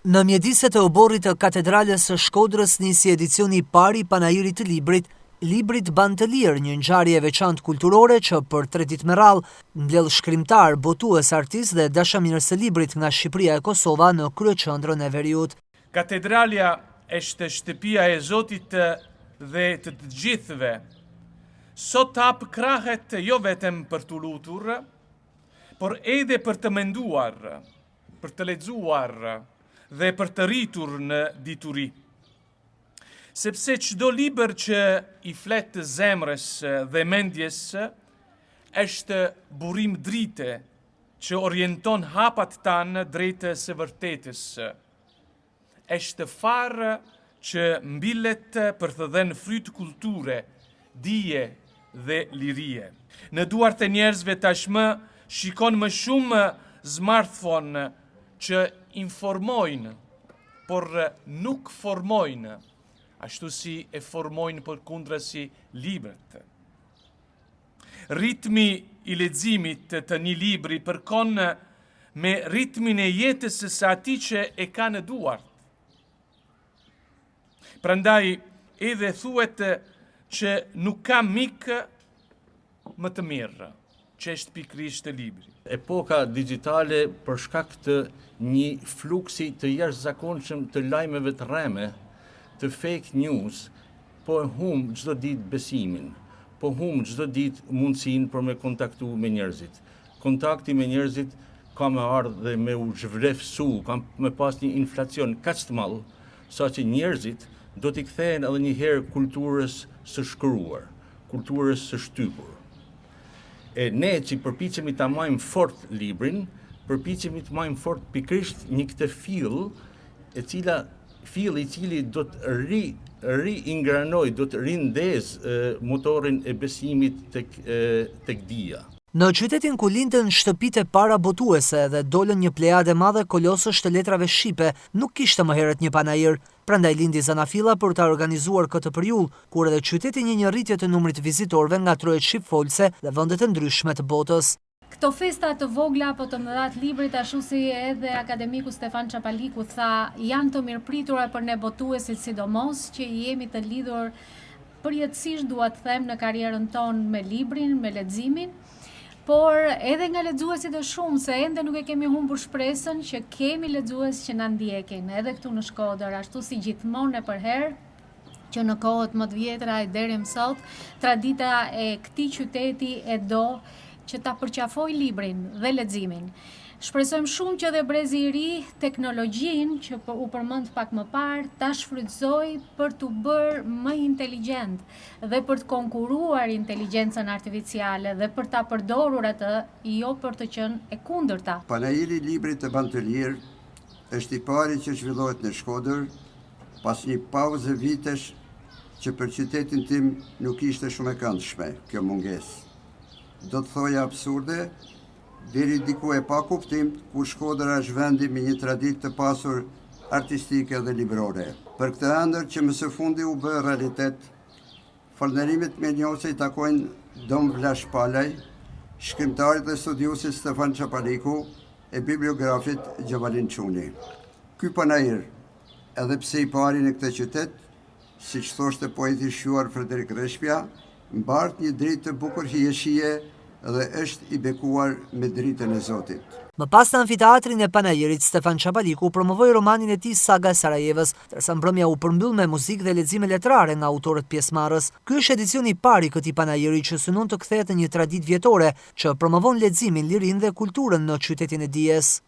Në mjediset e oborrit të katedrales së Shkodrës nisi edicioni i parë i panajirit të librit Ban të Lirë, një ngjarje e veçantë kulturore që për 3 ditë me radhë mbledh shkrimtar, botues, artist dhe dashamirës së librit nga Shqipëria e Kosova në kryeqendrën e Veriut. Katedralja është shtëpia e Zotit dhe të gjithëve. Sot hap krahet jo vetëm për të lutur, por edhe për të menduar, për të lexuar dhe për të rritur në dituri. Sepse çdo libër që i flet zemrës dhe mendjes është burim drite që orienton hapat tanë drejt së vërtetës. Është farë që mbillet për të dhënë fryt kulture, dije dhe lirie. Në duart e njerëzve tashmë shikon më shumë smartphone që informojnë, por nuk formojnë, ashtu si e formojnë përkundrazi librat. Ritmi i leximit të një libri përkon me ritmin e jetës së atij që e ka në duart. Prandaj edhe thuhet që nuk ka mik më të mirë, që është pikërisht libri. Epoka digjitale për shkak të një fluksi të jashtëzakonshëm të lajmeve të rreme, të fake news, po e humb çdo ditë besimin, po humb çdo ditë mundësinë për me kontaktu me njerëzit. Kontakti me njerëzit ka me ardhë dhe me u zhvlefsu, ka me pas një inflacion kaq të madh, sa që njerëzit do t'i kthehen edhe një herë kulturës së shkruar, kulturës së shtypur. E ne që përpiqemi ta marrim fort librin, përpiqemi të marrim fort pikërisht një këtë fill i cili do të ringranoj, do të rindez motorin e besimit tek dija. Në qytetin ku lindën shtëpitë e para botuese dhe dolën një plejade madhe kolosësh të letrave shqipe, nuk kishte më herët një panajir. Prandaj lindi zanafilla për të organizuar këtë periudhë, kur edhe qyteti një rritje të numrit vizitorëve nga trojet shqipfolse dhe vendet e ndryshme të botës. Këto festa të vogla apo të mëdha të librit, ashtu si edhe akademiku Stefan Çapaliku tha, janë të mirëpritura për ne botuesit, sidomos që jemi të lidhur përjetësisht, dua të them, në karrierën tonë me librin, me leximin. Por edhe nga lexuesit e shumë, se ende nuk e kemi humbur shpresën që kemi lexues që na ndjekin, edhe këtu në Shkodër, ashtu si gjithmonë e përherë, që në kohët më të vjetra e deri më sot, tradita e këtij qyteti e do që ta përqafoj librin dhe leximin. Shpresojmë shumë që dhe brezi i ri teknologjinë, që u përmend pak më parë, ta shfrytëzoj për t'u bërë më inteligjent dhe për të konkuruar inteligjencën artificiale dhe për ta përdorur atë, jo për të qenë e kundërta. Panajiri i librit të Ban të Lirë është i pari që zhvillohet në Shkodër pas një pauze vitesh që për qytetin tim nuk ishte shumë e këndshme kjo mungesë. Do të thoja absurde, deri diku e pa kuptim, ku Shkodra është vendi me një traditë të pasur artistike dhe librore. Për këtë ëndër që më së fundi u bë realitet, falënderimet me njose i takojnë Dom Vlash Palaj, shkrimtarit dhe studiusit Stefan Çapaliku e bibliografit Gjevalin Çuni. Ky panajir, edhe pse i pari në këtë qytet, siç thoshte poeti i shquar Frederik Reshpja, mbart një dritë të bukur hieshie dhe është i bekuar me dritën e Zotit. Më pas në amfiteatrin e panajirit, Stefan Çapaliku promovoi romanin e tij Saga e Sarajevës, ndërsa mbrëmja u përmbyll me muzikë dhe lexime letrare nga autorët pjesëmarrës. Ky është edicioni i parë i këtij panajiri që synon të kthehet në një traditë vjetore që promovon leximin, lirinë dhe kulturën në qytetin e dijes.